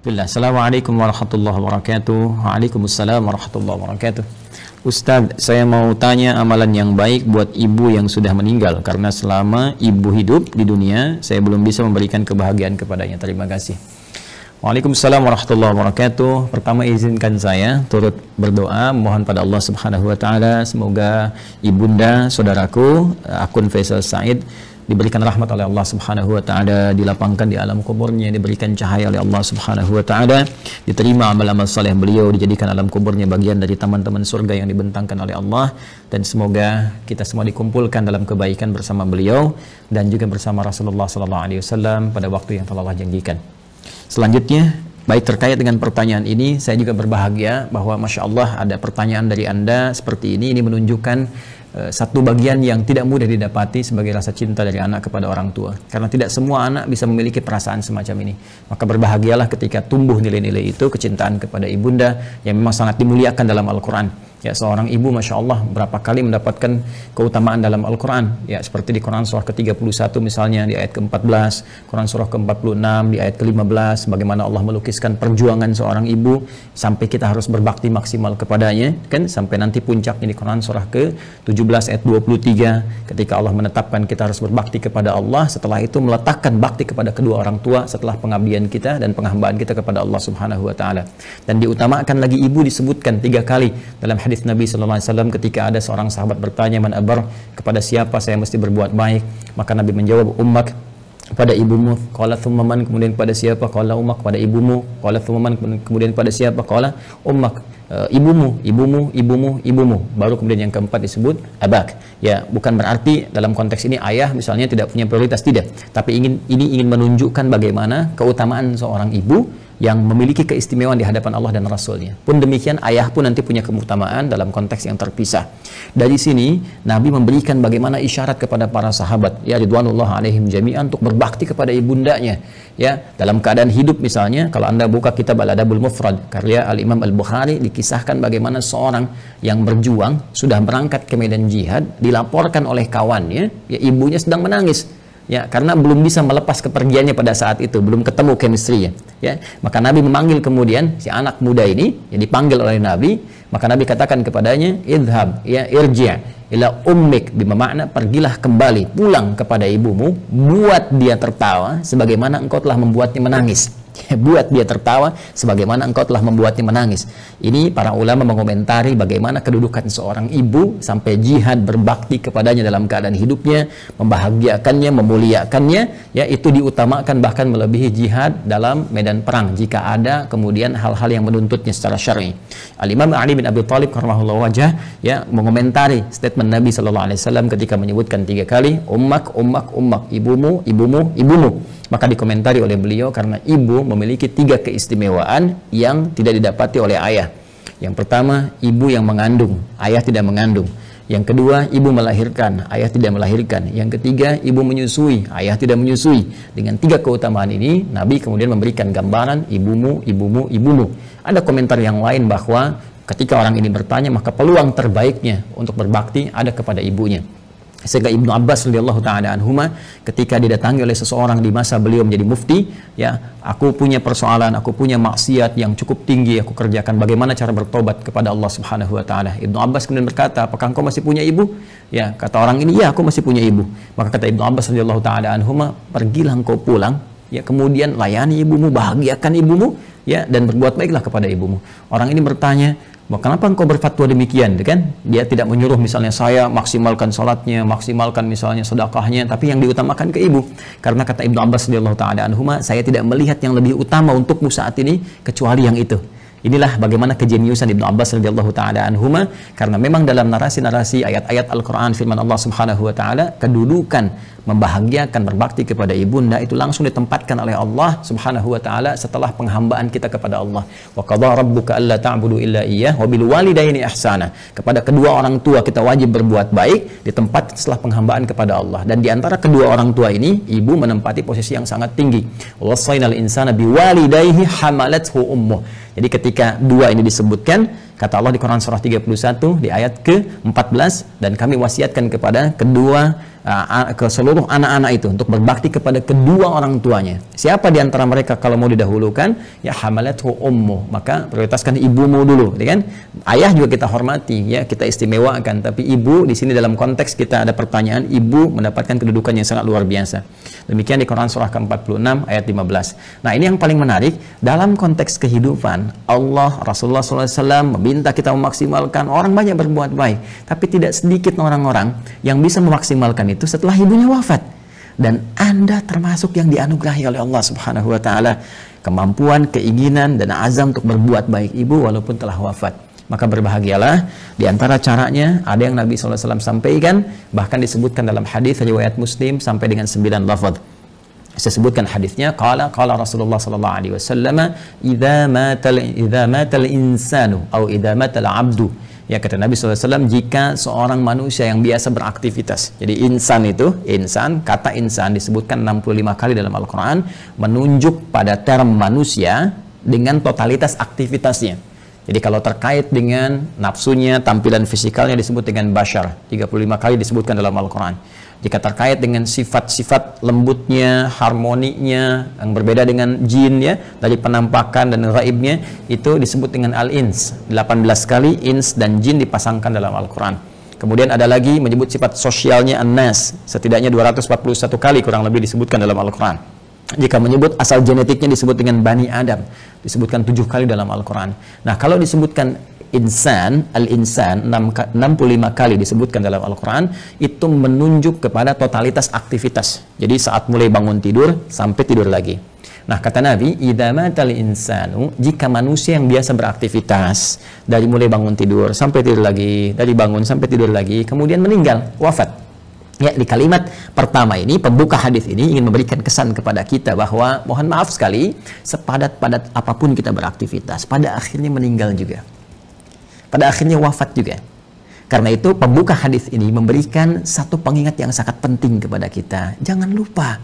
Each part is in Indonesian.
Assalamualaikum warahmatullahi wabarakatuh. Waalaikumsalam warahmatullahi wabarakatuh. Ustadz, saya mau tanya amalan yang baik buat ibu yang sudah meninggal, karena selama ibu hidup di dunia saya belum bisa memberikan kebahagiaan kepadanya. Terima kasih. Waalaikumsalam warahmatullahi wabarakatuh. Pertama, izinkan saya turut berdoa mohon pada Allah Subhanahu wa taala semoga ibunda saudaraku akun Faisal Said diberikan rahmat oleh Allah Subhanahu wa taala, dilapangkan di alam kuburnya, diberikan cahaya oleh Allah Subhanahu wa taala, diterima amal-amal saleh beliau, dijadikan alam kuburnya bagian dari taman-taman surga yang dibentangkan oleh Allah, dan semoga kita semua dikumpulkan dalam kebaikan bersama beliau dan juga bersama Rasulullah sallallahu alaihi wasallam pada waktu yang telah Allah janjikan. Selanjutnya, baik terkait dengan pertanyaan ini, saya juga berbahagia bahwa Masya Allah ada pertanyaan dari Anda seperti ini menunjukkan satu bagian yang tidak mudah didapati sebagai rasa cinta dari anak kepada orang tua, karena tidak semua anak bisa memiliki perasaan semacam ini. Maka berbahagialah ketika tumbuh nilai-nilai itu, kecintaan kepada ibunda yang memang sangat dimuliakan dalam Al-Quran. Ya, seorang ibu Masya Allah berapa kali mendapatkan keutamaan dalam Al-Quran, ya, seperti di Quran surah ke-31 misalnya di ayat ke-14, Quran surah ke-46 di ayat ke-15, bagaimana Allah melukiskan perjuangan seorang ibu sampai kita harus berbakti maksimal kepadanya, kan, sampai nanti puncaknya di Quran surah ke-17 ayat 23 ketika Allah menetapkan kita harus berbakti kepada Allah, setelah itu meletakkan bakti kepada kedua orang tua setelah pengabdian kita dan penghambaan kita kepada Allah Subhanahu wa taala. Dan diutamakan lagi ibu disebutkan 3 kali dalam hadis Nabi sallallahu alaihi wasallam ketika ada seorang sahabat bertanya, man abar, kepada siapa saya mesti berbuat baik? Maka Nabi menjawab, ummak, kepada ibumu. Qala thumma man, kemudian kepada siapa? Qala ummak, kepada ibumu. Qala thumma man, kemudian kepada siapa? Qala ummak, ibumu. Baru kemudian yang keempat disebut abak. Ya, bukan berarti dalam konteks ini ayah misalnya tidak punya prioritas, tidak, tapi ini ingin menunjukkan bagaimana keutamaan seorang ibu yang memiliki keistimewaan di hadapan Allah dan Rasulnya. Pun demikian ayah pun nanti punya keutamaan dalam konteks yang terpisah. Dari sini Nabi memberikan bagaimana isyarat kepada para sahabat, ya ridwanullah alaihim jami'an, untuk berbakti kepada ibundanya. Ya, dalam keadaan hidup misalnya, kalau Anda buka kitab Al-Adabul Mufrad karya Al-Imam Al-Bukhari, dikisahkan bagaimana seorang yang berjuang sudah berangkat ke medan jihad, dilaporkan oleh kawannya, ya ibunya sedang menangis. Ya, karena belum bisa melepas kepergiannya pada saat itu, belum ketemu chemistry-nya. Ya, maka Nabi memanggil kemudian si anak muda ini, yang dipanggil oleh Nabi, maka Nabi katakan kepadanya, idhab, ya irji' ila ummik, bermakna pergilah kembali, pulang kepada ibumu, buat dia tertawa sebagaimana engkau telah membuatnya menangis. Buat dia tertawa sebagaimana engkau telah membuatnya menangis. Ini para ulama mengomentari bagaimana kedudukan seorang ibu sampai jihad berbakti kepadanya dalam keadaan hidupnya, membahagiakannya, memuliakannya, ya itu diutamakan bahkan melebihi jihad dalam medan perang jika ada kemudian hal-hal yang menuntutnya secara syar'i. Al-Imam Ali bin Abi Thalib karramallahu wajhah, ya, mengomentari statement Nabi sallallahu alaihi wasallam ketika menyebutkan 3 kali ummak, ibumu. Maka dikomentari oleh beliau, karena ibu memiliki 3 keistimewaan yang tidak didapati oleh ayah. Yang pertama, ibu yang mengandung, ayah tidak mengandung. Yang kedua, ibu melahirkan, ayah tidak melahirkan. Yang ketiga, ibu menyusui, ayah tidak menyusui. Dengan 3 keutamaan ini, Nabi kemudian memberikan gambaran ibumu. Ada komentar yang lain bahwa ketika orang ini bertanya, maka peluang terbaiknya untuk berbakti ada kepada ibunya. Sehingga Ibnu Abbas radhiyallahu taala anhuma ketika didatangi oleh seseorang di masa beliau menjadi mufti, ya, aku punya persoalan, aku punya maksiat yang cukup tinggi aku kerjakan, bagaimana cara bertobat kepada Allah Subhanahu wa taala? Ibnu Abbas kemudian berkata, apakah engkau masih punya ibu? Ya, kata orang ini, ya aku masih punya ibu. Maka kata Ibnu Abbas radhiyallahu taala anhuma, pergilah engkau pulang, ya, kemudian layani ibumu, bahagiakan ibumu, ya, dan berbuat baiklah kepada ibumu. Orang ini bertanya, kenapa engkau berfatwa demikian, kan? Dia tidak menyuruh misalnya saya maksimalkan sholatnya, maksimalkan misalnya sedekahnya, tapi yang diutamakan ke ibu. Karena kata Ibnu Abbas radhiyallahu taala anhuma, saya tidak melihat yang lebih utama untukmu saat ini kecuali yang itu. Inilah bagaimana kejeniusan Ibnu Abbas radhiyallahu taala anhuma, karena memang dalam narasi-narasi ayat-ayat Al-Qur'an firman Allah Subhanahu wa taala, kedudukan membahagiakan berbakti kepada ibunda itu langsung ditempatkan oleh Allah Subhanahu wa taala setelah penghambaan kita kepada Allah. Wa qadha rabbuka alla ta'budu illa iyyah wa bil walidaini ihsana. Kepada kedua orang tua kita wajib berbuat baik, di tempat setelah penghambaan kepada Allah. Dan di antara kedua orang tua ini, ibu menempati posisi yang sangat tinggi. Wassaynal insana biwalidayhi hamalathu ummuh. Jadi ketika 2 ini disebutkan, Kata Allah di Quran surah 31 di ayat ke-14, dan kami wasiatkan kepada ke seluruh anak-anak itu untuk berbakti kepada kedua orang tuanya. Siapa di antara mereka kalau mau didahulukan? Ya hamalathu ummu, maka prioritaskan ibumu dulu, ya kan? Ayah juga kita hormati, ya kita istimewakan, tapi ibu di sini dalam konteks kita ada pertanyaan, ibu mendapatkan kedudukan yang sangat luar biasa. Demikian di Quran surah ke-46 ayat 15. Nah, ini yang paling menarik dalam konteks kehidupan. Allah, Rasulullah SAW meminta kita memaksimalkan. Orang banyak berbuat baik, tapi tidak sedikit orang-orang yang bisa memaksimalkan itu setelah ibunya wafat. Dan Anda termasuk yang dianugerahi oleh Allah Subhanahu wa taala kemampuan, keinginan dan azam untuk berbuat baik ibu walaupun telah wafat. Maka berbahagialah. Di antara caranya ada yang Nabi SAW sampaikan, bahkan disebutkan dalam hadis riwayat Muslim sampai dengan 9 lafaz. Saya sebutkan hadisnya, qala Rasulullah sallallahu alaihi wasallam, idza matal insanu atau idza matal abdu. Ya, kata Nabi SAW, jika seorang manusia yang biasa beraktivitas. Jadi insan itu, kata insan disebutkan 65 kali dalam Al-Quran, menunjuk pada term manusia dengan totalitas aktivitasnya. Jadi kalau terkait dengan nafsunya, tampilan fisikalnya disebut dengan bashar, 35 kali disebutkan dalam Al-Quran. Jika terkait dengan sifat-sifat lembutnya, harmoninya, yang berbeda dengan jin, ya, dari penampakan dan ghaibnya, itu disebut dengan al-ins. 18 kali ins dan jin dipasangkan dalam Al-Quran. Kemudian ada lagi menyebut sifat sosialnya an-nas, setidaknya 241 kali kurang lebih disebutkan dalam Al-Quran. Jika menyebut asal genetiknya disebut dengan Bani Adam, disebutkan 7 kali dalam Al-Quran. Nah, kalau disebutkan insan, al-insan 65 kali disebutkan dalam Al-Quran, itu menunjuk kepada totalitas aktivitas. Jadi saat mulai bangun tidur sampai tidur lagi. Nah, kata Nabi, idza matal insanu, jika manusia yang biasa beraktivitas dari mulai bangun tidur sampai tidur lagi, dari bangun sampai tidur lagi, kemudian meninggal, wafat. Ya, di kalimat pertama ini, pembuka hadis ini ingin memberikan kesan kepada kita bahwa mohon maaf sekali, sepadat-padat apapun kita beraktivitas, pada akhirnya meninggal juga. Pada akhirnya wafat juga. Karena itu pembuka hadis ini memberikan satu pengingat yang sangat penting kepada kita. Jangan lupa,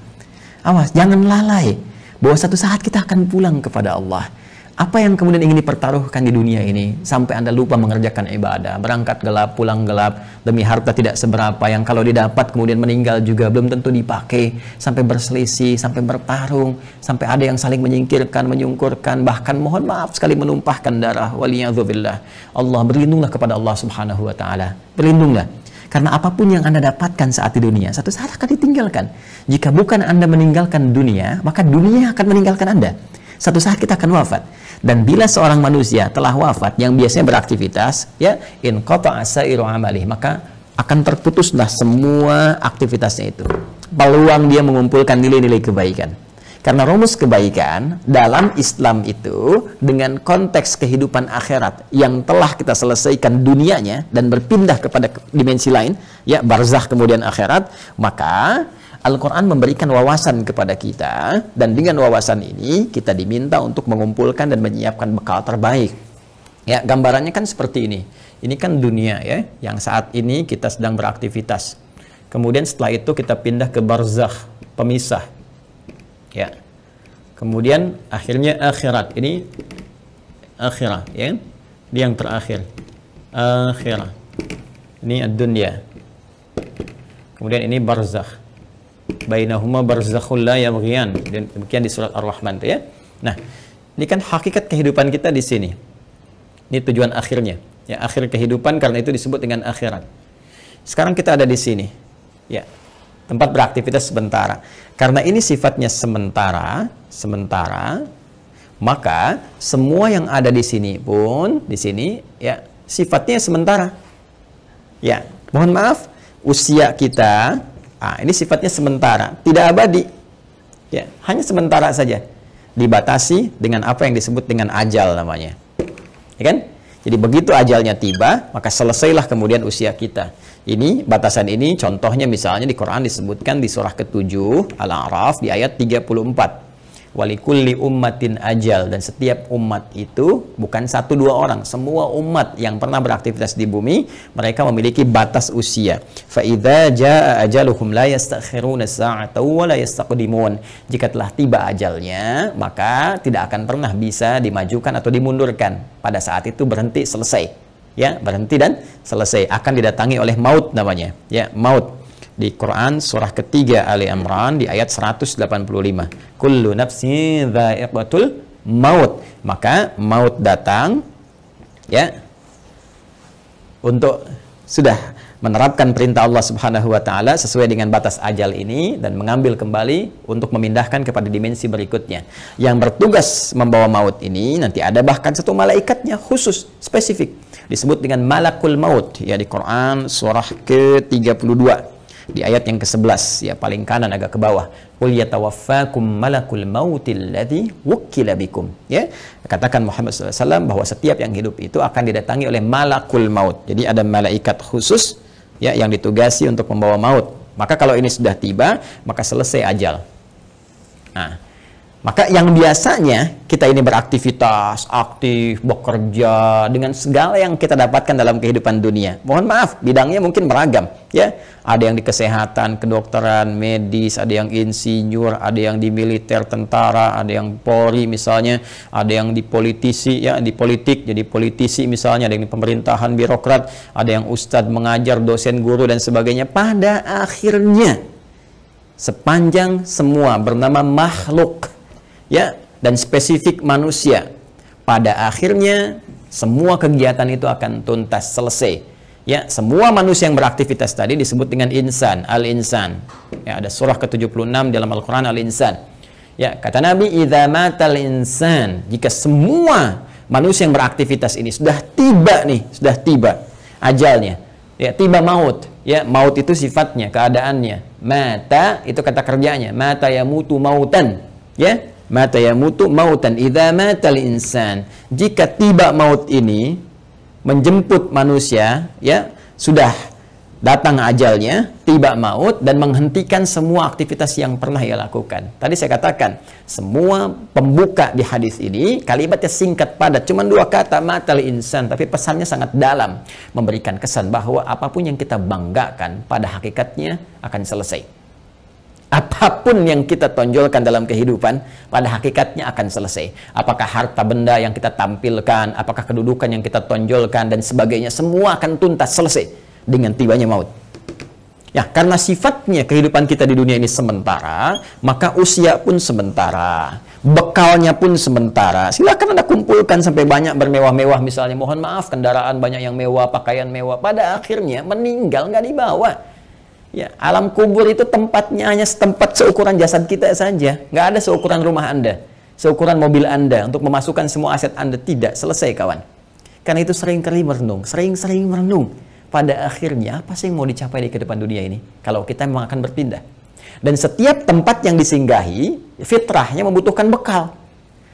awas, jangan lalai bahwa satu saat kita akan pulang kepada Allah. Apa yang kemudian ingin dipertaruhkan di dunia ini sampai Anda lupa mengerjakan ibadah, berangkat gelap, pulang gelap, demi harta tidak seberapa yang kalau didapat kemudian meninggal juga belum tentu dipakai, sampai berselisih, sampai bertarung, sampai ada yang saling menyingkirkan, menyungkurkan, bahkan mohon maaf sekali menumpahkan darah. Waliyadzubillah. Allah, berlindunglah kepada Allah Subhanahu wa taala. Berlindunglah. Karena apapun yang Anda dapatkan saat di dunia, satu saat akan ditinggalkan. Jika bukan Anda meninggalkan dunia, maka dunia akan meninggalkan Anda. Satu saat kita akan wafat. Dan bila seorang manusia telah wafat yang biasanya beraktivitas, ya, in qata'a sa'iru amalih, maka akan terputuslah semua aktivitasnya itu. Peluang dia mengumpulkan nilai-nilai kebaikan. Karena rumus kebaikan dalam Islam itu dengan konteks kehidupan akhirat yang telah kita selesaikan dunianya dan berpindah kepada dimensi lain, ya, barzakh kemudian akhirat, maka Al-Quran memberikan wawasan kepada kita, dan dengan wawasan ini kita diminta untuk mengumpulkan dan menyiapkan bekal terbaik. Ya, gambarannya kan seperti ini. Ini kan dunia, ya, yang saat ini kita sedang beraktivitas. Kemudian setelah itu kita pindah ke barzakh, pemisah. Ya. Kemudian akhirnya akhirat. Ini akhirat, ya. Ini yang terakhir. Akhirat. Ini ad-dunya. Kemudian ini barzakh. Bainahuma barzakhul la yabghiyan. Demikian di surat Ar-Rahman, ya. Nah, ini kan hakikat kehidupan kita di sini. Ini tujuan akhirnya. Ya, akhir kehidupan, karena itu disebut dengan akhirat. Sekarang kita ada di sini. Ya. Tempat beraktivitas sementara. Karena ini sifatnya sementara, maka semua yang ada di sini pun di sini, ya, sifatnya sementara. Ya, mohon maaf, usia kita ini sifatnya sementara, tidak abadi. Ya, hanya sementara saja. Dibatasi dengan apa yang disebut dengan ajal namanya. Ya kan? Jadi begitu ajalnya tiba, maka selesailah kemudian usia kita. Ini, batasan ini contohnya misalnya di Quran disebutkan di surah ke-7 Al-A'raf di ayat 34. walikulli ummatin ajal, dan setiap umat itu bukan 1-2 orang, semua umat yang pernah beraktivitas di bumi mereka memiliki batas usia. Fa idza jaa ajaluhum la yastakhiruna sa'atan wa la yastaqdimun. Jika telah tiba ajalnya, maka tidak akan pernah bisa dimajukan atau dimundurkan. Pada saat itu berhenti, selesai. Ya, berhenti dan selesai. Akan didatangi oleh maut namanya. Ya, maut. Di Quran surah ketiga Ali Imran di ayat 185. Kullu nafsin dha'iqatul maut. Maka maut datang ya untuk sudah menerapkan perintah Allah Subhanahu wa taala sesuai dengan batas ajal ini dan mengambil kembali untuk memindahkan kepada dimensi berikutnya. Yang bertugas membawa maut ini nanti ada bahkan satu malaikatnya khusus spesifik disebut dengan malakul maut ya di Quran surah ke-32. Di ayat yang ke-11 ya paling kanan agak ke bawah, qul yatawaffakum malakul mautil ladzi wukkila bikum, ya katakan Muhammad SAW bahwa setiap yang hidup itu akan didatangi oleh malakul maut. Jadi ada malaikat khusus ya yang ditugasi untuk membawa maut. Maka kalau ini sudah tiba maka selesai ajal. Nah, maka yang biasanya kita ini beraktivitas, aktif, bekerja dengan segala yang kita dapatkan dalam kehidupan dunia. Mohon maaf, bidangnya mungkin beragam, ya. Ada yang di kesehatan, kedokteran, medis, ada yang insinyur, ada yang di militer, tentara, ada yang Polri misalnya, ada yang di politisi, ya, di politik, jadi politisi misalnya, ada yang di pemerintahan, birokrat, ada yang ustadz mengajar, dosen, guru dan sebagainya. Pada akhirnya, sepanjang semua bernama makhluk, ya, dan spesifik manusia, pada akhirnya semua kegiatan itu akan tuntas, selesai. Ya, semua manusia yang beraktivitas tadi disebut dengan insan, al-insan. Ya, ada surah ke-76 dalam Al-Qur'an al-insan. Ya, kata Nabi, idza matal insan, jika semua manusia yang beraktivitas ini sudah tiba nih, sudah tiba ajalnya. Ya, tiba maut. Ya, maut itu sifatnya, keadaannya. Mata itu kata kerjanya, mata yamutu mautan. Ya, mata yamutu mautan. Idza matal insan, jika tiba maut ini menjemput manusia, ya, sudah datang ajalnya, tiba maut dan menghentikan semua aktivitas yang pernah ia lakukan. Tadi saya katakan, semua pembuka di hadis ini kalimatnya singkat padat, cuma 2 kata, matal insan, tapi pesannya sangat dalam, memberikan kesan bahwa apapun yang kita banggakan pada hakikatnya akan selesai. Apapun yang kita tonjolkan dalam kehidupan pada hakikatnya akan selesai. Apakah harta benda yang kita tampilkan, apakah kedudukan yang kita tonjolkan dan sebagainya, semua akan tuntas, selesai dengan tibanya maut. Ya, karena sifatnya kehidupan kita di dunia ini sementara, maka usia pun sementara, bekalnya pun sementara. Silakan Anda kumpulkan sampai banyak bermewah-mewah misalnya, mohon maaf, kendaraan banyak yang mewah, pakaian mewah, pada akhirnya meninggal nggak dibawa. Ya, alam kubur itu tempatnya hanya setempat seukuran jasad kita saja. Nggak ada seukuran rumah Anda, seukuran mobil Anda untuk memasukkan semua aset Anda. Tidak, selesai kawan. Karena itu sering-kali merenung, sering-sering merenung. Pada akhirnya, apa sih yang mau dicapai di kehidupan dunia ini? Kalau kita memang akan berpindah. Dan setiap tempat yang disinggahi, fitrahnya membutuhkan bekal.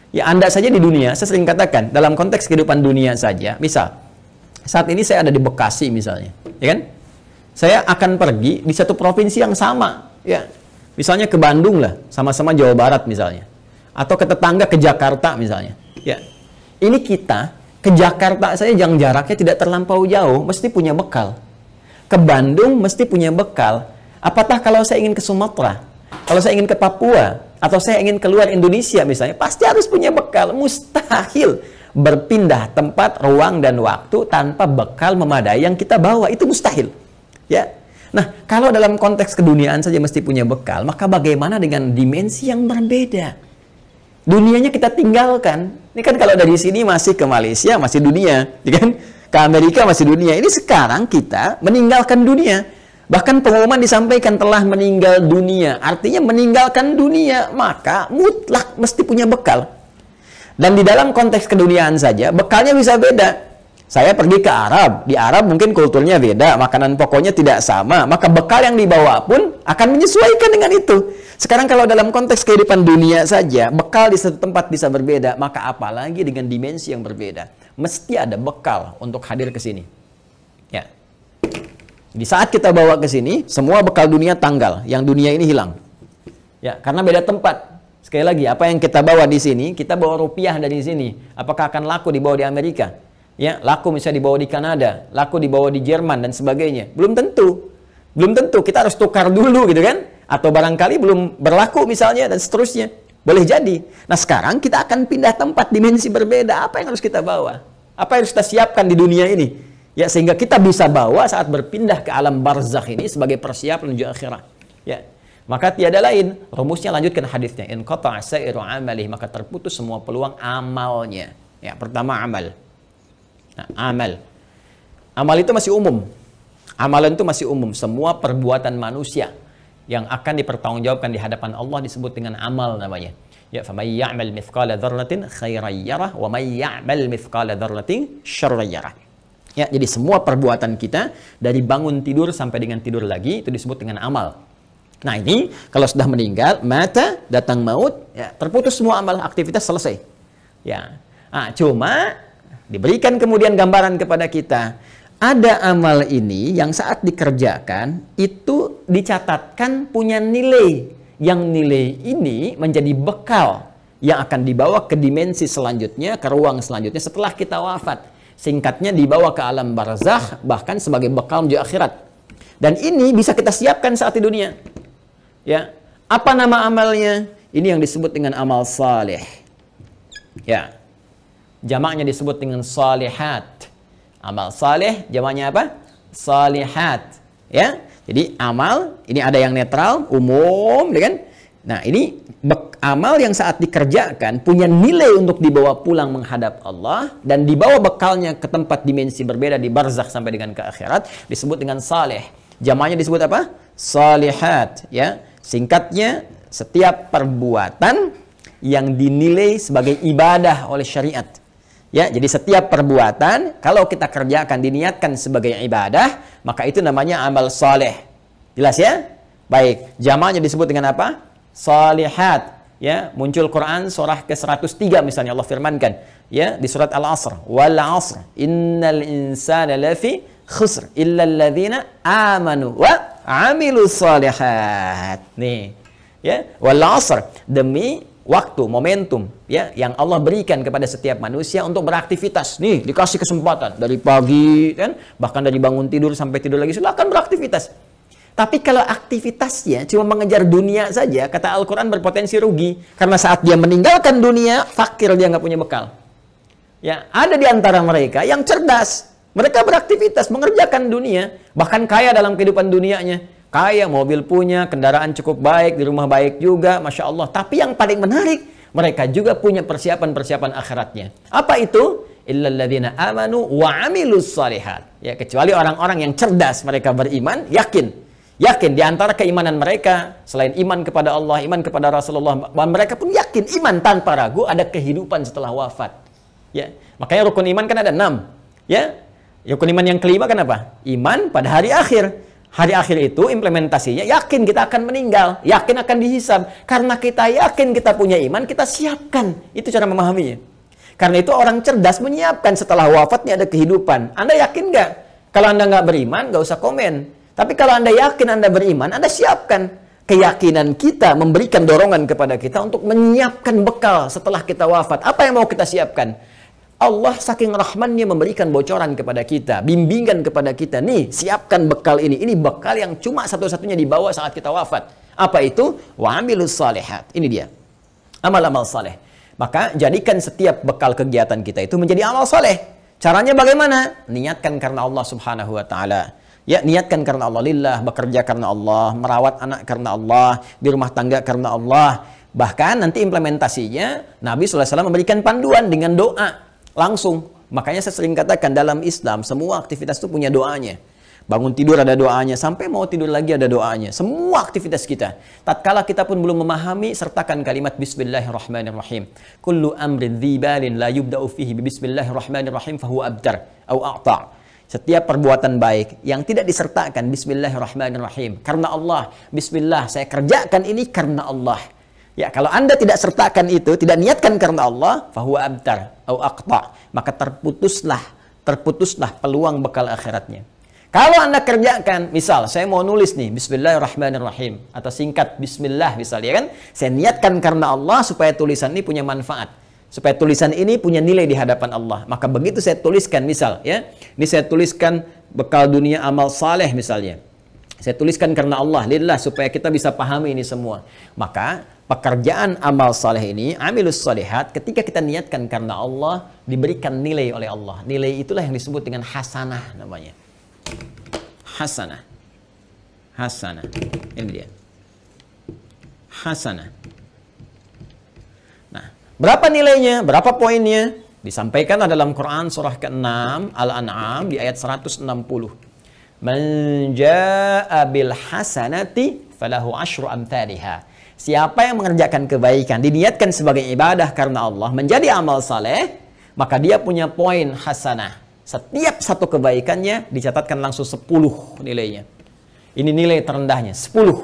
Ya, Anda saja di dunia, saya sering katakan, dalam konteks kehidupan dunia saja, misal, saat ini saya ada di Bekasi misalnya, ya kan? Saya akan pergi di satu provinsi yang sama, ya, misalnya ke Bandung lah, sama-sama Jawa Barat misalnya, atau ke tetangga ke Jakarta misalnya, ya. Ini kita ke Jakarta saja yang jaraknya tidak terlampau jauh, mesti punya bekal. Ke Bandung mesti punya bekal. Apatah kalau saya ingin ke Sumatera, kalau saya ingin ke Papua, atau saya ingin keluar Indonesia misalnya, pasti harus punya bekal. Mustahil berpindah tempat, ruang dan waktu tanpa bekal memadai yang kita bawa, itu mustahil. Ya, nah kalau dalam konteks keduniaan saja mesti punya bekal, maka bagaimana dengan dimensi yang berbeda? Dunianya kita tinggalkan. Ini kan kalau dari sini masih ke Malaysia masih dunia, ya kan? Ke Amerika masih dunia. Ini sekarang kita meninggalkan dunia. Bahkan pengumuman disampaikan telah meninggal dunia. Artinya meninggalkan dunia, maka mutlak mesti punya bekal. Dan di dalam konteks keduniaan saja bekalnya bisa beda. Saya pergi ke Arab, di Arab mungkin kulturnya beda, makanan pokoknya tidak sama, maka bekal yang dibawa pun akan menyesuaikan dengan itu. Sekarang kalau dalam konteks kehidupan dunia saja, bekal di satu tempat bisa berbeda, maka apalagi dengan dimensi yang berbeda. Mesti ada bekal untuk hadir ke sini. Ya. Di saat kita bawa ke sini, semua bekal dunia tanggal, yang dunia ini hilang. Ya, karena beda tempat. Sekali lagi, apa yang kita bawa di sini, kita bawa rupiah dari sini. Apakah akan laku dibawa di Amerika? Ya, laku misalnya dibawa di Kanada, laku dibawa di Jerman dan sebagainya. Belum tentu. Belum tentu. Kita harus tukar dulu gitu kan? Atau barangkali belum berlaku misalnya dan seterusnya. Boleh jadi. Nah, sekarang kita akan pindah tempat, dimensi berbeda. Apa yang harus kita bawa? Apa yang harus kita siapkan di dunia ini? Ya, sehingga kita bisa bawa saat berpindah ke alam barzakh ini sebagai persiapan menuju akhirat. Ya. Maka tiada lain, rumusnya lanjutkan hadisnya, in qata'a sa'iru amalih, maka terputus semua peluang amalnya. Ya, pertama amal. Nah, amal. Amal itu masih umum. Amalan itu masih umum, semua perbuatan manusia yang akan dipertanggungjawabkan di hadapan Allah disebut dengan amal namanya. Ya, faman ya'mal mithqala dzarratin khairan yarah wa man ya'mal mithqala dzarratin syarran yarah. Ya, jadi semua perbuatan kita dari bangun tidur sampai dengan tidur lagi itu disebut dengan amal. Nah, ini kalau sudah meninggal, mata, datang maut, ya, terputus semua amal, aktivitas selesai. Ya. Nah, cuma diberikan kemudian gambaran kepada kita, ada amal ini yang saat dikerjakan itu dicatatkan punya nilai. Yang nilai ini menjadi bekal yang akan dibawa ke dimensi selanjutnya, ke ruang selanjutnya setelah kita wafat. Singkatnya dibawa ke alam barzakh, bahkan sebagai bekal menuju akhirat. Dan ini bisa kita siapkan saat di dunia. Ya, apa nama amalnya? Ini yang disebut dengan amal saleh. Ya, jamaknya disebut dengan salihat. Amal saleh, jamaknya apa? Salihat. Ya, jadi amal ini ada yang netral, umum, kan? Nah, ini amal yang saat dikerjakan punya nilai untuk dibawa pulang menghadap Allah dan dibawa bekalnya ke tempat dimensi berbeda di barzakh sampai dengan ke akhirat disebut dengan saleh. Jamaknya disebut apa? Salihat. Ya. Singkatnya, setiap perbuatan yang dinilai sebagai ibadah oleh syariat. Ya, jadi setiap perbuatan kalau kita kerjakan diniatkan sebagai ibadah, maka itu namanya amal saleh. Jelas ya? Baik, jamaknya disebut dengan apa? Salihat. Ya, muncul Quran surah ke-103 misalnya Allah firmankan, ya, di surat Al-Asr, wal 'asr innal insana lafi khusr illa alladzina amanu wa amilu salihat. Nih, ya, wal 'asr, demi waktu, momentum, ya, yang Allah berikan kepada setiap manusia untuk beraktivitas. Nih, dikasih kesempatan dari pagi, kan, bahkan dari bangun tidur sampai tidur lagi silakan beraktivitas. Tapi kalau aktivitasnya cuma mengejar dunia saja, kata Al-Quran berpotensi rugi. Karena saat dia meninggalkan dunia, fakir, dia nggak punya bekal. Ya, ada di antara mereka yang cerdas. Mereka beraktivitas, mengerjakan dunia. Bahkan kaya dalam kehidupan dunianya. Kaya, mobil punya, kendaraan cukup baik, di rumah baik juga, Masya Allah. Tapi yang paling menarik, mereka juga punya persiapan-persiapan akhiratnya. Apa itu? Illalladzina amanu wa amilus salihat. Ya, kecuali orang-orang yang cerdas, mereka beriman, yakin. Yakin di antara keimanan mereka, selain iman kepada Allah, iman kepada Rasulullah, mereka pun yakin iman tanpa ragu ada kehidupan setelah wafat. Ya, makanya rukun iman kan ada 6. Ya, rukun iman yang kelima kan apa? Iman pada hari akhir. Hari akhir itu implementasinya yakin kita akan meninggal, yakin akan dihisab. Karena kita yakin kita punya iman, kita siapkan. Itu cara memahaminya. Karena itu orang cerdas menyiapkan setelah wafatnya ada kehidupan. Anda yakin nggak? Kalau Anda nggak beriman, nggak usah komen. Tapi kalau Anda yakin Anda beriman, Anda siapkan. Keyakinan kita memberikan dorongan kepada kita untuk menyiapkan bekal setelah kita wafat. Apa yang mau kita siapkan? Allah saking rahmannya memberikan bocoran kepada kita, bimbingan kepada kita. Nih, siapkan bekal ini. Ini bekal yang cuma satu-satunya dibawa saat kita wafat. Apa itu? Wa amilus salihat. Ini dia. Amal-amal saleh. Maka jadikan setiap bekal kegiatan kita itu menjadi amal saleh. Caranya bagaimana? Niatkan karena Allah Subhanahu wa taala. Ya, niatkan karena Allah lillah, bekerja karena Allah, merawat anak karena Allah, di rumah tangga karena Allah. Bahkan nanti implementasinya Nabi SAW memberikan panduan dengan doa langsung. Makanya saya sering katakan dalam Islam semua aktivitas itu punya doanya. Bangun tidur ada doanya, sampai mau tidur lagi ada doanya. Semua aktivitas kita. Tatkala kita pun belum memahami, sertakan kalimat Bismillahirrahmanirrahim. Kullu amrin dzibalin la yubda'u fihi Bismillahirrahmanirrahim fahuwa abtar au a'ta'. Setiap perbuatan baik yang tidak disertakan Bismillahirrahmanirrahim. Karena Allah. Bismillah, saya kerjakan ini karena Allah. Ya, kalau Anda tidak sertakan itu, tidak niatkan karena Allah, fahuwa abtar au aqta', maka terputuslah peluang bekal akhiratnya. Kalau Anda kerjakan, misal saya mau nulis nih Bismillahirrahmanirrahim atau singkat Bismillah misalnya kan, saya niatkan karena Allah supaya tulisan ini punya manfaat, supaya tulisan ini punya nilai di hadapan Allah. Maka begitu saya tuliskan, misal ya, ini saya tuliskan bekal dunia amal saleh misalnya. Saya tuliskan karena Allah, lillah, supaya kita bisa pahami ini semua. Maka pekerjaan amal saleh ini, amilus salihat, ketika kita niatkan karena Allah, diberikan nilai oleh Allah. Nilai itulah yang disebut dengan hasanah namanya. Hasanah. Hasanah. Ini dia. Hasanah. Nah, berapa nilainya? Berapa poinnya? Disampaikan dalam Quran surah ke-6 Al-An'am di ayat 160. Man jaa'a bil hasanati falahu asyru amthaliha. Siapa yang mengerjakan kebaikan, diniatkan sebagai ibadah karena Allah, menjadi amal saleh, maka dia punya poin hasanah. Setiap satu kebaikannya dicatatkan langsung 10 nilainya. Ini nilai terendahnya, 10.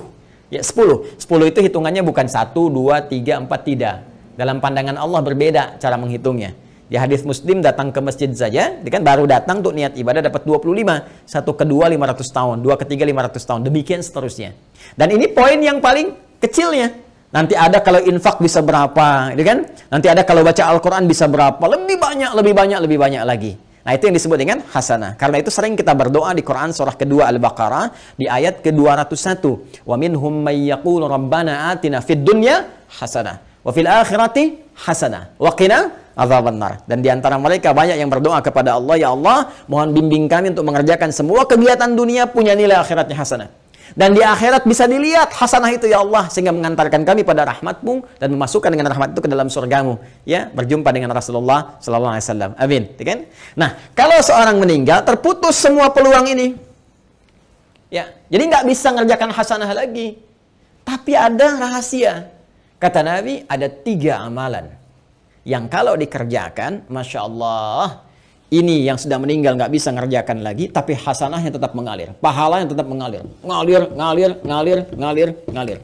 Ya, 10. 10 itu hitungannya bukan 1, 2, 3, 4, tidak. Dalam pandangan Allah berbeda cara menghitungnya. Di hadis Muslim, datang ke masjid saja, dia kan baru datang untuk niat ibadah dapat 25. Satu kedua 500 tahun, dua ketiga 500 tahun, demikian seterusnya. Dan ini poin yang paling kecilnya. Nanti ada kalau infak bisa berapa, gitu kan? Nanti ada kalau baca Al-Quran bisa berapa, lebih banyak, lebih banyak, lebih banyak lagi. Nah, itu yang disebut dengan hasanah. Karena itu sering kita berdoa di Quran surah kedua Al-Baqarah di ayat ke-201. Wa minhum may yaqulu rabbana atina fid dunya hasanah wa fil akhirati hasanah wa qina adzabannar. Dan di antara mereka banyak yang berdoa kepada Allah, ya Allah, mohon bimbing kami untuk mengerjakan semua kegiatan dunia punya nilai akhiratnya hasanah. Dan di akhirat bisa dilihat hasanah itu, ya Allah, sehingga mengantarkan kami pada rahmat-Mu dan memasukkan dengan rahmat itu ke dalam surga-Mu, ya, berjumpa dengan Rasulullah sallallahu alaihi wasallam. Amin, kan? Nah, kalau seorang meninggal terputus semua peluang ini. Ya, jadi nggak bisa mengerjakan hasanah lagi. Tapi ada rahasia. Kata Nabi, ada 3 amalan yang kalau dikerjakan, Masya Allah, ini yang sudah meninggal nggak bisa ngerjakan lagi, tapi hasanahnya tetap mengalir, pahalanya tetap mengalir, ngalir.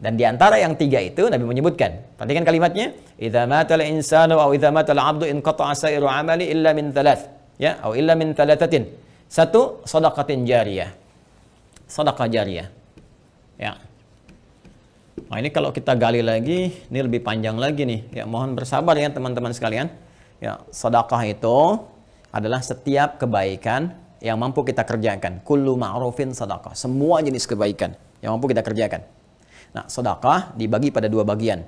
Dan diantara yang 3 itu Nabi menyebutkan, perhatikan kalimatnya, idza matal insanu aw idza matal abdu in qata'a sa'iru amali illa min thalath, ya, atau illa min thalathatin. 1, shadaqatin jariyah, sedekah jariyah, ya. Nah, ini kalau kita gali lagi, ini lebih panjang lagi nih, ya, mohon bersabar ya teman-teman sekalian. Ya, sedekah itu adalah setiap kebaikan yang mampu kita kerjakan. Kullu ma'rufin sedekah. Semua jenis kebaikan yang mampu kita kerjakan. Nah, sedekah dibagi pada 2 bagian.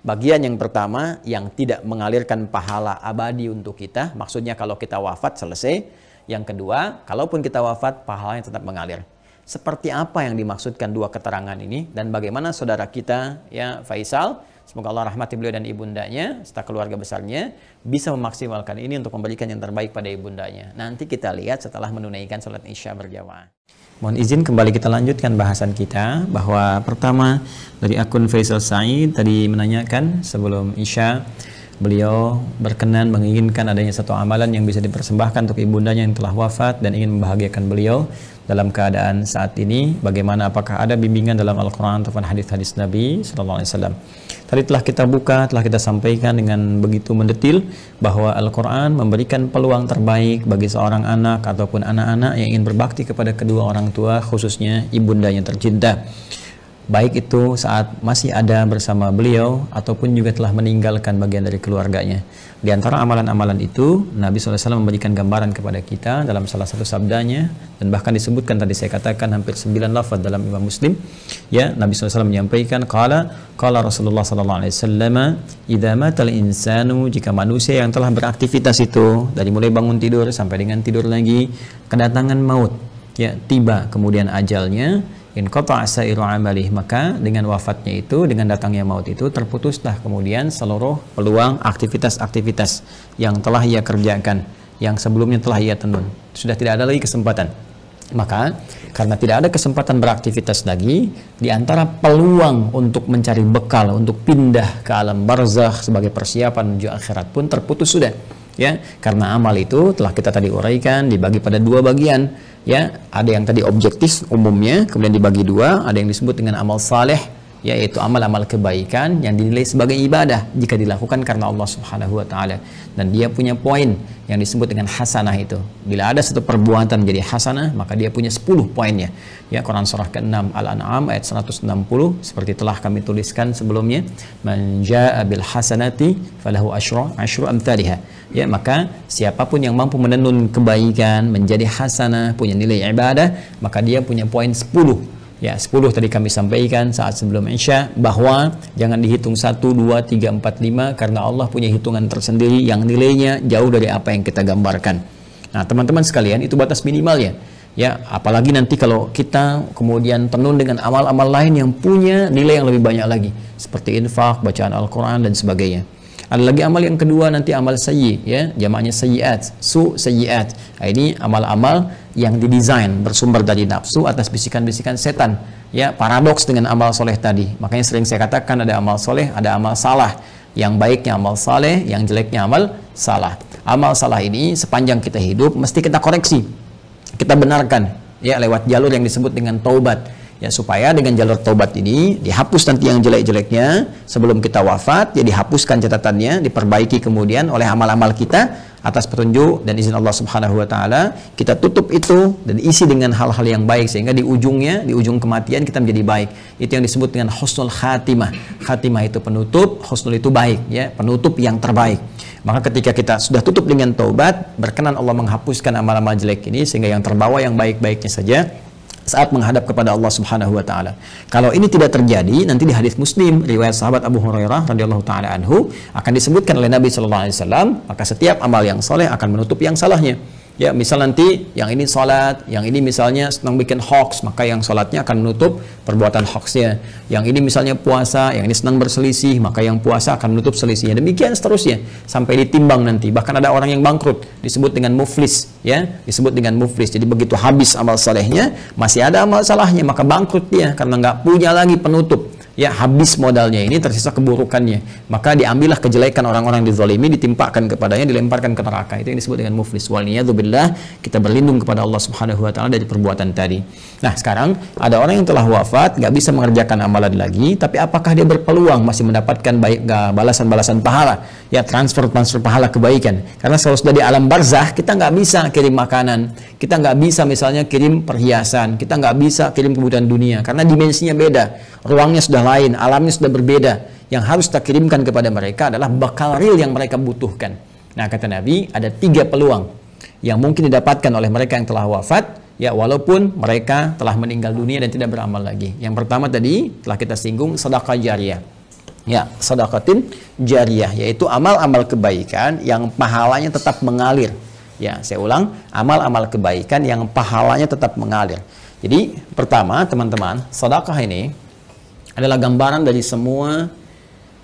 Bagian yang pertama yang tidak mengalirkan pahala abadi untuk kita. Maksudnya kalau kita wafat selesai. Yang kedua, kalaupun kita wafat, pahalanya tetap mengalir. Seperti apa yang dimaksudkan 2 keterangan ini dan bagaimana saudara kita, ya, Faisal, semoga Allah rahmati beliau dan ibundanya serta keluarga besarnya bisa memaksimalkan ini untuk memberikan yang terbaik pada ibundanya. Nanti kita lihat setelah menunaikan sholat Isya berjamaah. Mohon izin kembali kita lanjutkan bahasan kita, bahwa pertama dari akun Faisal Said tadi menanyakan sebelum Isya, beliau berkenan menginginkan adanya satu amalan yang bisa dipersembahkan untuk ibundanya yang telah wafat dan ingin membahagiakan beliau dalam keadaan saat ini. Bagaimana, apakah ada bimbingan dalam Al-Quran ataupun hadis-hadis Nabi Sallallahu Alaihi Wasallam? Tadi telah kita buka, telah kita sampaikan dengan begitu mendetil bahwa Al-Quran memberikan peluang terbaik bagi seorang anak ataupun anak-anak yang ingin berbakti kepada kedua orang tua, khususnya ibundanya tercinta. Baik itu saat masih ada bersama beliau ataupun juga telah meninggalkan bagian dari keluarganya. Di antara amalan-amalan itu, Nabi SAW memberikan gambaran kepada kita dalam salah satu sabdanya, dan bahkan disebutkan tadi saya katakan hampir 9 lafaz dalam Imam Muslim. Ya, Nabi SAW menyampaikan, qala Rasulullah SAW, idza matal insanu, jika manusia yang telah beraktivitas itu dari mulai bangun tidur sampai dengan tidur lagi, kedatangan maut, ya, tiba kemudian ajalnya, in qata'a sa'iru amalih, maka dengan wafatnya itu, dengan datangnya maut itu, terputuslah kemudian seluruh peluang aktivitas-aktivitas yang telah ia kerjakan, yang sebelumnya telah ia tenun. Sudah tidak ada lagi kesempatan. Maka karena tidak ada kesempatan beraktivitas lagi, di antara peluang untuk mencari bekal untuk pindah ke alam barzakh sebagai persiapan menuju akhirat pun terputus sudah. Ya, karena amal itu telah kita tadi uraikan dibagi pada 2 bagian. Ya, ada yang tadi objektif umumnya, kemudian dibagi 2, ada yang disebut dengan amal saleh yaitu amal-amal kebaikan yang dinilai sebagai ibadah jika dilakukan karena Allah Subhanahu wa taala. Dan dia punya poin yang disebut dengan hasanah itu. Bila ada satu perbuatan menjadi hasanah, maka dia punya 10 poinnya. Ya, Quran surah ke-6 Al-An'am ayat 160 seperti telah kami tuliskan sebelumnya, man jaa'a bil hasanati falahu asyru amsalihha. Ya, maka siapapun yang mampu menenun kebaikan menjadi hasanah, punya nilai ibadah, maka dia punya poin 10. Ya, 10 tadi kami sampaikan saat sebelum Isya, bahwa jangan dihitung 1, 2, 3, 4, 5 karena Allah punya hitungan tersendiri yang nilainya jauh dari apa yang kita gambarkan. Nah, teman-teman sekalian, itu batas minimalnya. Ya, apalagi nanti kalau kita kemudian tenun dengan amal-amal lain yang punya nilai yang lebih banyak lagi, seperti infak, bacaan Al-Quran dan sebagainya. Ada lagi amal yang kedua nanti amal sayyi, ya, jamaknya sayyiat, sayyiat. Nah, ini amal-amal yang didesain bersumber dari nafsu atas bisikan-bisikan setan. Ya, paradoks dengan amal soleh tadi. Makanya sering saya katakan ada amal soleh, ada amal salah. Yang baiknya amal saleh, yang jeleknya amal salah. Amal salah ini sepanjang kita hidup mesti kita koreksi, kita benarkan, ya, lewat jalur yang disebut dengan taubat. Ya, supaya dengan jalur taubat ini dihapus nanti yang jelek-jeleknya sebelum kita wafat, ya dihapuskan catatannya, diperbaiki kemudian oleh amal-amal kita atas petunjuk dan izin Allah Subhanahu wa taala. Kita tutup itu dan isi dengan hal-hal yang baik sehingga di ujungnya, di ujung kematian kita menjadi baik. Itu yang disebut dengan husnul khatimah. Khatimah itu penutup, husnul itu baik, ya, penutup yang terbaik. Maka ketika kita sudah tutup dengan taubat, berkenan Allah menghapuskan amal-amal jelek ini sehingga yang terbawa yang baik-baiknya saja saat menghadap kepada Allah Subhanahu wa taala. Kalau ini tidak terjadi, nanti di hadis Muslim riwayat sahabat Abu Hurairah radhiyallahu taala anhu akan disebutkan oleh Nabi sallallahu alaihi wasallam, maka setiap amal yang soleh akan menutup yang salahnya. Ya, misal nanti yang ini salat, yang ini misalnya senang bikin hoax, maka yang salatnya akan menutup perbuatan hoaxnya. Yang ini misalnya puasa, yang ini senang berselisih, maka yang puasa akan menutup selisihnya. Demikian seterusnya sampai ditimbang nanti. Bahkan ada orang yang bangkrut disebut dengan muflis, ya, disebut dengan muflis. Jadi begitu habis amal salehnya, masih ada amal salahnya, maka bangkrut dia karena nggak punya lagi penutup. Ya, habis modalnya ini, tersisa keburukannya, maka diambillah kejelekan orang-orang dizalimi, ditimpakan kepadanya, dilemparkan ke neraka. Itu yang disebut dengan muflis. Waliyadzubillah, kita berlindung kepada Allah Subhanahu wa taala dari perbuatan tadi. Nah, sekarang ada orang yang telah wafat, nggak bisa mengerjakan amalan lagi, tapi apakah dia berpeluang masih mendapatkan baik balasan-balasan pahala, ya, transfer pahala kebaikan? Karena kalau sudah di alam barzah, kita nggak bisa kirim makanan, kita nggak bisa misalnya kirim perhiasan, kita nggak bisa kirim kebutuhan dunia, karena dimensinya beda, ruangnya sudah lain, alamnya sudah berbeda. Yang harus kita kirimkan kepada mereka adalah bekal real yang mereka butuhkan. Nah, kata Nabi, ada 3 peluang yang mungkin didapatkan oleh mereka yang telah wafat, ya, walaupun mereka telah meninggal dunia dan tidak beramal lagi. Yang pertama tadi telah kita singgung, sedekah jariyah. Ya, sedekatin jariyah, yaitu amal-amal kebaikan yang pahalanya tetap mengalir. Ya, saya ulang, amal-amal kebaikan yang pahalanya tetap mengalir. Jadi, pertama, teman-teman, sedekah ini adalah gambaran dari semua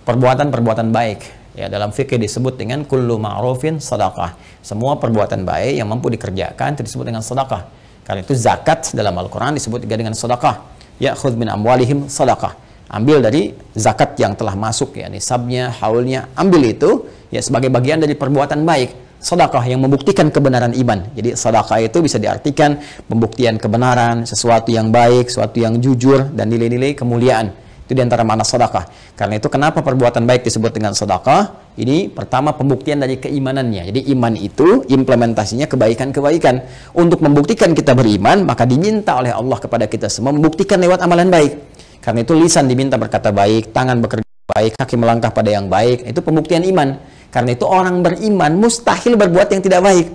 perbuatan-perbuatan baik. Ya, dalam fikih disebut dengan kullu ma'rufin sedekah. Semua perbuatan baik yang mampu dikerjakan itu disebut dengan sedekah. Karena itu zakat dalam Al-Quran disebut juga dengan sedekah. Ya, khudz min amwalihim sedekah. Ambil dari zakat yang telah masuk, ya, nisabnya, haulnya, ambil itu, ya, sebagai bagian dari perbuatan baik. Sedekah yang membuktikan kebenaran iman. Jadi sedekah itu bisa diartikan pembuktian kebenaran, sesuatu yang baik, sesuatu yang jujur, dan nilai-nilai kemuliaan. Itu diantara makna sedekah. Karena itu kenapa perbuatan baik disebut dengan sedekah? Ini pertama pembuktian dari keimanannya. Jadi iman itu implementasinya kebaikan-kebaikan. Untuk membuktikan kita beriman, maka diminta oleh Allah kepada kita semua membuktikan lewat amalan baik. Karena itu lisan diminta berkata baik, tangan bekerja baik, kaki melangkah pada yang baik. Itu pembuktian iman. Karena itu orang beriman mustahil berbuat yang tidak baik.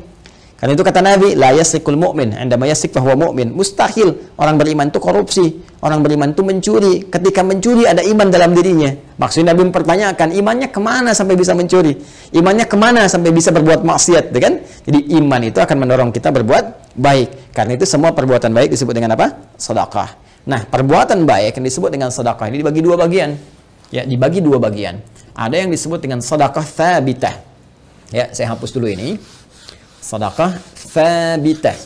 Karena itu kata Nabi, la yasikul mu'min, indama yasik fahuwa mu'min. Mustahil orang beriman itu korupsi, orang beriman itu mencuri. Ketika mencuri ada iman dalam dirinya. Maksudnya Nabi mempertanyakan, imannya kemana sampai bisa mencuri? Imannya kemana sampai bisa berbuat maksiat, kan? Jadi iman itu akan mendorong kita berbuat baik. Karena itu semua perbuatan baik disebut dengan apa? Sedekah. Nah, perbuatan baik yang disebut dengan sedekah ini dibagi 2 bagian. Ya, dibagi 2 bagian. Ada yang disebut dengan sedekah tsabitah. Ya, saya hapus dulu ini. Sedekah tsabitah.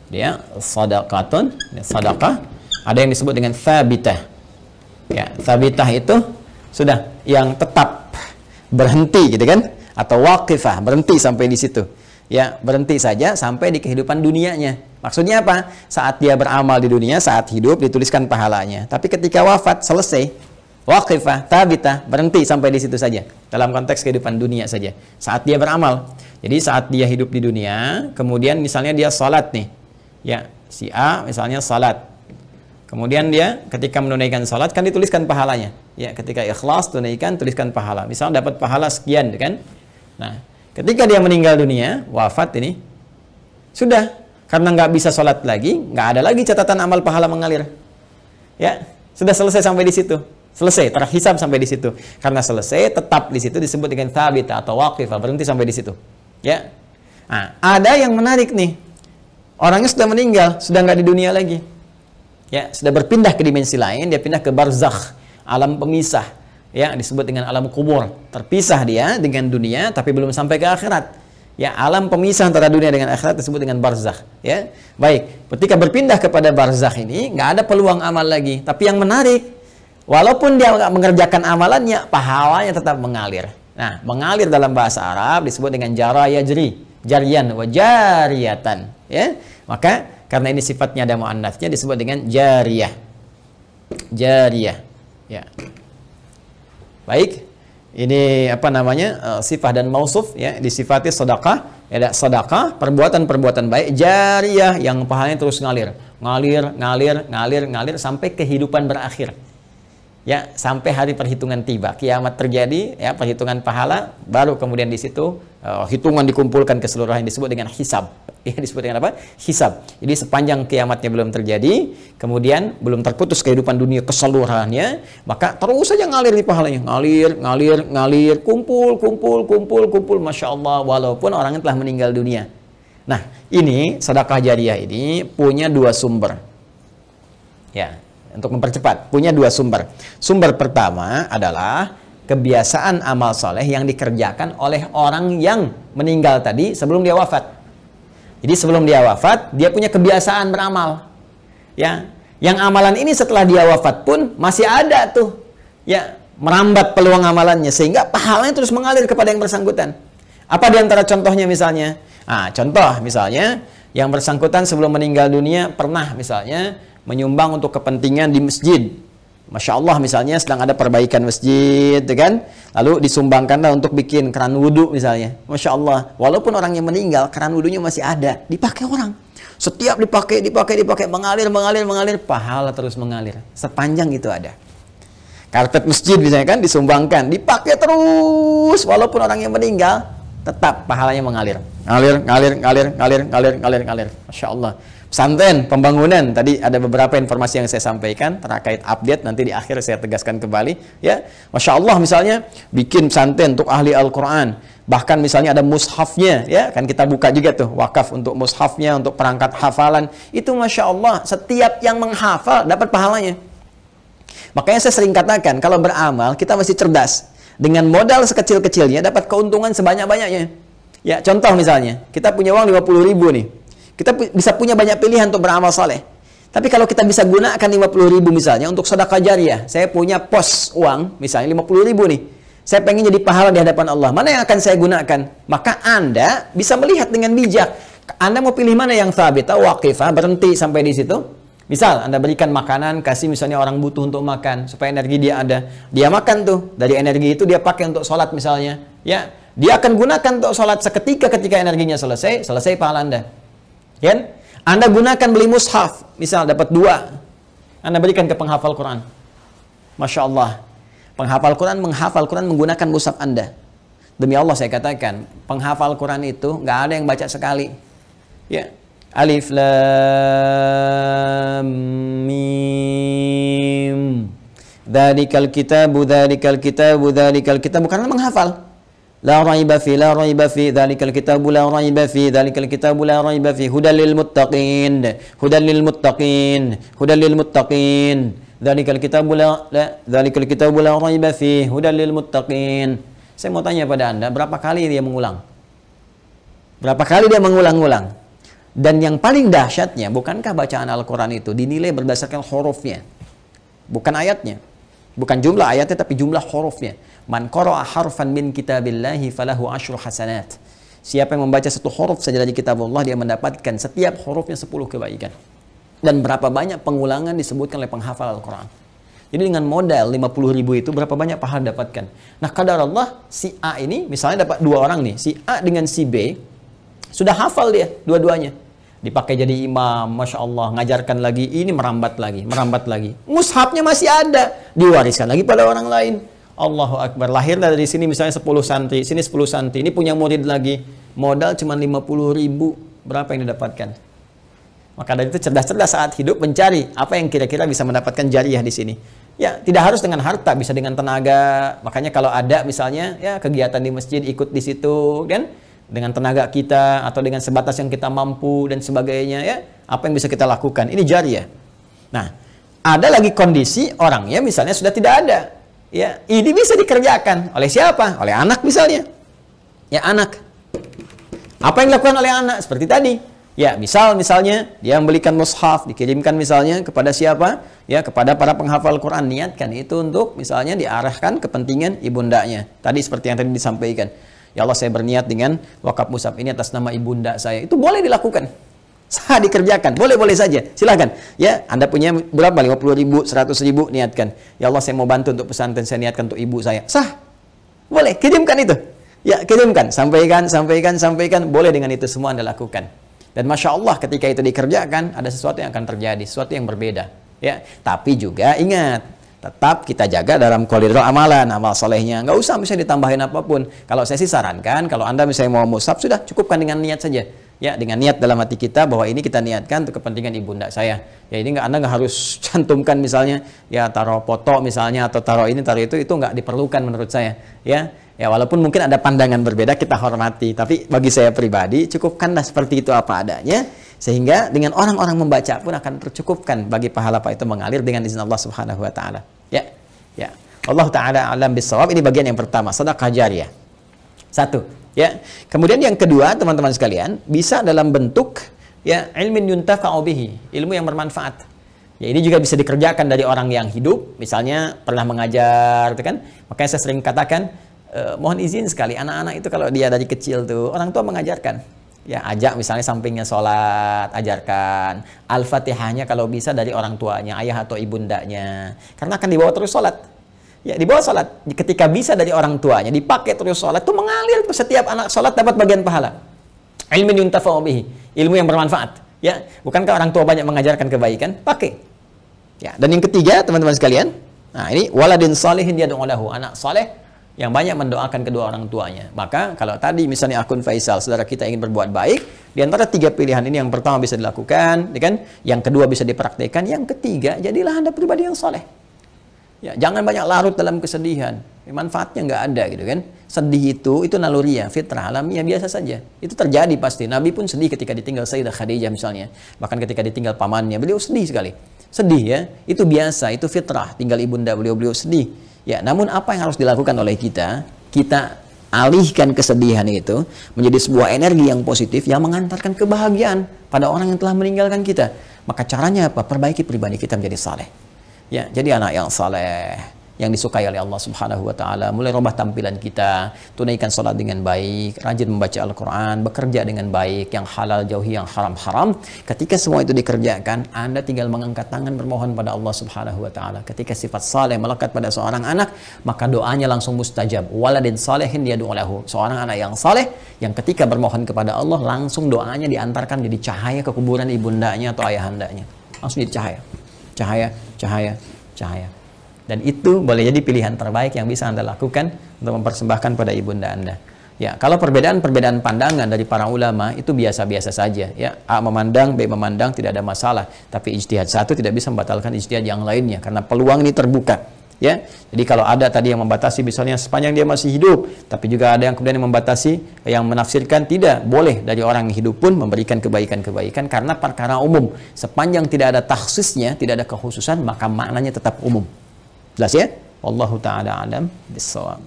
Dia sedekatun, sedekah. Ada yang disebut dengan tsabitah. Ya, tsabitah itu sudah yang tetap berhenti, gitu kan? Atau waqifah, berhenti sampai di situ. ya berhenti saja sampai di kehidupan dunianya. Maksudnya apa? Saat dia beramal di dunia, saat hidup dituliskan pahalanya. Tapi ketika wafat selesai, waqifah, tabitah, berhenti sampai di situ saja. Dalam konteks kehidupan dunia saja. Saat dia beramal. Jadi saat dia hidup di dunia, kemudian misalnya dia salat nih. Ya, si A misalnya salat. Kemudian dia ketika menunaikan salat kan dituliskan pahalanya. Ya, ketika ikhlas tunaikan tuliskan pahala. Misalnya dapat pahala sekian kan. Nah, ketika dia meninggal dunia, wafat ini sudah karena nggak bisa salat lagi, nggak ada lagi catatan amal pahala mengalir. Ya, sudah selesai sampai di situ. Selesai, terhisab sampai di situ. Karena selesai, tetap di situ disebut dengan thabita atau waqifah, berhenti sampai di situ. Ya. Nah, ada yang menarik nih. Orangnya sudah meninggal, sudah nggak di dunia lagi. Ya, sudah berpindah ke dimensi lain, dia pindah ke barzakh, alam pemisah. Ya, disebut dengan alam kubur. Terpisah dia dengan dunia tapi belum sampai ke akhirat. Ya, alam pemisah antara dunia dengan akhirat disebut dengan barzakh. Ya. Baik, ketika berpindah kepada barzakh ini nggak ada peluang amal lagi. Tapi yang menarik, walaupun dia nggak mengerjakan amalannya, pahalanya tetap mengalir. Nah, mengalir dalam bahasa Arab disebut dengan jara yajri, jarian wa jariyatan. Ya, maka karena ini sifatnya ada muannats-nya disebut dengan jariyah. Jariyah. Ya. Baik. Ini apa namanya? Sifat dan mausuf ya, disifati sedekah, ya sedekah, perbuatan-perbuatan baik jariyah yang pahalanya terus ngalir. Ngalir sampai kehidupan berakhir. Ya, sampai hari perhitungan tiba, kiamat terjadi, ya perhitungan pahala, baru kemudian di situ hitungan dikumpulkan keseluruhan yang disebut dengan hisab. Ya, disebut dengan apa? Hisab. Jadi sepanjang kiamatnya belum terjadi, kemudian belum terputus kehidupan dunia keseluruhannya, maka terus saja ngalir di pahalanya, ngalir, kumpul, masya Allah, walaupun orangnya telah meninggal dunia. Nah, ini sedekah jariyah ini punya dua sumber. Ya. Untuk mempercepat, punya dua sumber. Sumber pertama adalah kebiasaan amal soleh yang dikerjakan oleh orang yang meninggal tadi sebelum dia wafat. Jadi sebelum dia wafat, dia punya kebiasaan beramal. Ya, yang amalan ini setelah dia wafat pun masih ada tuh. Ya, merambat peluang amalannya sehingga pahalanya terus mengalir kepada yang bersangkutan. Apa di antara contohnya misalnya? Nah, contoh misalnya yang bersangkutan sebelum meninggal dunia pernah misalnya menyumbang untuk kepentingan di masjid. Masya Allah misalnya sedang ada perbaikan masjid, kan? Lalu disumbangkanlah untuk bikin keran wudhu misalnya. Masya Allah, walaupun orangnya meninggal, keran wudhunya masih ada, dipakai orang. Setiap dipakai, mengalir, pahala terus mengalir. Sepanjang itu ada. Karpet masjid misalnya kan disumbangkan, dipakai terus, walaupun orangnya meninggal, tetap pahalanya mengalir. Ngalir. Masya Allah. Pesantren, pembangunan, tadi ada beberapa informasi yang saya sampaikan terkait update, nanti di akhir saya tegaskan kembali. Ya, Masya Allah misalnya bikin pesantren untuk ahli Al-Quran, bahkan misalnya ada mushafnya, ya kan kita buka juga tuh wakaf untuk mushafnya, untuk perangkat hafalan, itu Masya Allah setiap yang menghafal dapat pahalanya. Makanya saya sering katakan kalau beramal kita masih cerdas, dengan modal sekecil-kecilnya dapat keuntungan sebanyak-banyaknya. Ya, contoh misalnya kita punya uang 50.000 nih. Kita bisa punya banyak pilihan untuk beramal saleh. Tapi kalau kita bisa gunakan 50.000 misalnya untuk sedekah jariyah. Saya punya pos uang misalnya 50.000 nih. Saya pengen jadi pahala di hadapan Allah. Mana yang akan saya gunakan? Maka Anda bisa melihat dengan bijak. Anda mau pilih mana yang thabitah, waqifah, berhenti sampai di situ. Misal Anda berikan makanan, kasih misalnya orang butuh untuk makan supaya energi dia ada. Dia makan tuh. Dari energi itu dia pakai untuk sholat misalnya. Ya, dia akan gunakan untuk sholat seketika ketika energinya selesai pahala Anda. Kan? Anda gunakan beli mushaf, misal dapat 2, Anda berikan ke penghafal Quran. Masya Allah, penghafal Quran menghafal Quran menggunakan mushaf Anda. Demi Allah saya katakan, penghafal Quran itu nggak ada yang baca sekali. Ya, alif lam mim, dzalikal kitabu, bukan menghafal. La raiba fi, dzalikal kitabu la raiba fi, hudal lil muttaqin, dzalikal kitabu la raiba fi, hudal lil muttaqin. Saya mau tanya pada Anda, berapa kali dia mengulang? Berapa kali dia mengulang-ulang? Dan yang paling dahsyatnya, bukankah bacaan Al-Quran itu dinilai berdasarkan hurufnya? Bukan ayatnya. Bukan jumlah ayatnya, tapi jumlah hurufnya. Man qara'a harfan min kitabillahi falahu asyru hasanat. Siapa yang membaca satu huruf saja dari kitab Allah, dia mendapatkan setiap hurufnya 10 kebaikan. Dan berapa banyak pengulangan disebutkan oleh penghafal Al-Quran. Jadi dengan modal 50.000 itu berapa banyak pahala dapatkan. Nah, kadar Allah, si A ini misalnya dapat 2 orang nih, si A dengan si B, sudah hafal dia dua-duanya. Dipakai jadi imam, Masya Allah, ngajarkan lagi, ini merambat lagi. Mushafnya masih ada, diwariskan lagi pada orang lain. Allahu Akbar, lahir dari sini misalnya 10 santri, sini 10 santri, ini punya murid lagi, modal cuma 50.000, berapa yang didapatkan? Maka dari itu cerdas-cerdas saat hidup mencari apa yang kira-kira bisa mendapatkan jariah di sini. Ya, tidak harus dengan harta, bisa dengan tenaga. Makanya kalau ada misalnya ya kegiatan di masjid, ikut di situ, kan? Dengan tenaga kita atau dengan sebatas yang kita mampu dan sebagainya, ya, apa yang bisa kita lakukan, ini jariah. Nah, ada lagi kondisi orangnya misalnya sudah tidak ada, ya, ini bisa dikerjakan oleh siapa? Oleh anak misalnya, ya, anak. Apa yang dilakukan oleh anak? Seperti tadi, ya, misalnya dia membelikan mushaf, dikirimkan misalnya kepada siapa? Ya, kepada para penghafal Quran, niatkan itu untuk misalnya diarahkan kepentingan ibundanya. Tadi seperti yang tadi disampaikan. Ya Allah, saya berniat dengan wakaf mushaf ini atas nama ibunda saya. Itu boleh dilakukan. Sah dikerjakan. Boleh-boleh saja. Silahkan. Ya, Anda punya berapa? 50.000, 100.000, niatkan. Ya Allah, saya mau bantu untuk pesantren, saya niatkan untuk ibu saya. Sah. Boleh. Kirimkan itu. Ya, kirimkan. Sampaikan. Boleh dengan itu semua Anda lakukan. Dan Masya Allah, ketika itu dikerjakan, ada sesuatu yang akan terjadi. Sesuatu yang berbeda. Ya, tapi juga ingat, tetap kita jaga dalam koridor amalan, amal solehnya. Nggak usah misalnya ditambahin apapun. Kalau saya sih sarankan, kalau Anda misalnya mau mushaf, sudah cukupkan dengan niat saja. Ya, dengan niat dalam hati kita bahwa ini kita niatkan untuk kepentingan ibunda saya. Ya, ini Anda nggak harus cantumkan misalnya, ya taruh foto misalnya, atau taruh ini, taruh itu nggak diperlukan menurut saya. Ya, walaupun mungkin ada pandangan berbeda, kita hormati. Tapi bagi saya pribadi, cukupkanlah seperti itu apa adanya. Sehingga dengan orang-orang membaca pun akan tercukupkan bagi pahala itu mengalir dengan izin Allah Subhanahu wa taala. Ya. Allah taala alam bisawab. Ini bagian yang pertama, sedekah jariyah. Satu, ya. Kemudian yang kedua, teman-teman sekalian, bisa dalam bentuk ya ilmin yuntafa'u bihi, ilmu yang bermanfaat. Ya, ini juga bisa dikerjakan dari orang yang hidup, misalnya pernah mengajar, gitu kan? Makanya saya sering katakan, mohon izin sekali anak-anak itu kalau dia dari kecil tuh orang tua mengajarkan. Ya, ajak misalnya sampingnya sholat, ajarkan. Al-Fatihahnya kalau bisa dari orang tuanya, ayah atau ibundanya. Karena akan dibawa terus sholat. Ya, dibawa sholat. Ketika bisa dari orang tuanya, dipakai terus sholat, itu mengalir tuh, setiap anak sholat dapat bagian pahala. Ilmin yuntafa'u bihi, ilmu yang bermanfaat. Ya, bukankah orang tua banyak mengajarkan kebaikan? Pakai. Ya, dan yang ketiga, teman-teman sekalian, nah ini waladin salihin yad'u lahu, anak saleh yang banyak mendoakan kedua orang tuanya. Maka kalau tadi misalnya akun Faisal, saudara kita ingin berbuat baik, di antara 3 pilihan ini yang pertama bisa dilakukan, ya kan? Yang kedua bisa dipraktekkan, yang ketiga jadilah Anda pribadi yang soleh. Ya, jangan banyak larut dalam kesedihan. Manfaatnya nggak ada gitu kan. Sedih itu naluriah, fitrah, alamiah, biasa saja. Itu terjadi pasti. Nabi pun sedih ketika ditinggal Sayyidah Khadijah misalnya. Bahkan ketika ditinggal pamannya, beliau sedih sekali. Sedih ya, itu biasa, itu fitrah. Tinggal ibunda beliau sedih. Ya, namun apa yang harus dilakukan oleh kita? Kita alihkan kesedihan itu menjadi sebuah energi yang positif yang mengantarkan kebahagiaan pada orang yang telah meninggalkan kita. Maka caranya apa? Perbaiki pribadi kita menjadi saleh. Ya, jadi anak yang saleh, yang disukai oleh Allah Subhanahu wa taala. Mulai rubah tampilan kita, tunaikan salat dengan baik, rajin membaca Al-Qur'an, bekerja dengan baik, yang halal jauhi yang haram-haram. Ketika semua itu dikerjakan, Anda tinggal mengangkat tangan bermohon pada Allah Subhanahu wa taala. Ketika sifat saleh melekat pada seorang anak, maka doanya langsung mustajab. Waladin salihin yad'u lahu. Seorang anak yang saleh yang ketika bermohon kepada Allah, langsung doanya diantarkan jadi cahaya ke kuburan ibundanya atau ayahandanya. Langsung jadi cahaya. Dan itu boleh jadi pilihan terbaik yang bisa Anda lakukan untuk mempersembahkan pada ibunda Anda. Ya, kalau perbedaan pandangan dari para ulama itu biasa-biasa saja. Ya, A memandang, B memandang, tidak ada masalah. Tapi ijtihad satu tidak bisa membatalkan ijtihad yang lainnya karena peluang ini terbuka. Ya, jadi kalau ada tadi yang membatasi misalnya sepanjang dia masih hidup, tapi juga ada yang kemudian yang membatasi, yang menafsirkan tidak boleh dari orang yang hidup pun memberikan kebaikan-kebaikan karena perkara umum. Sepanjang tidak ada takhsisnya, tidak ada kekhususan, maka maknanya tetap umum. Jelas ya? Wallahu ta'ala alam bissawab.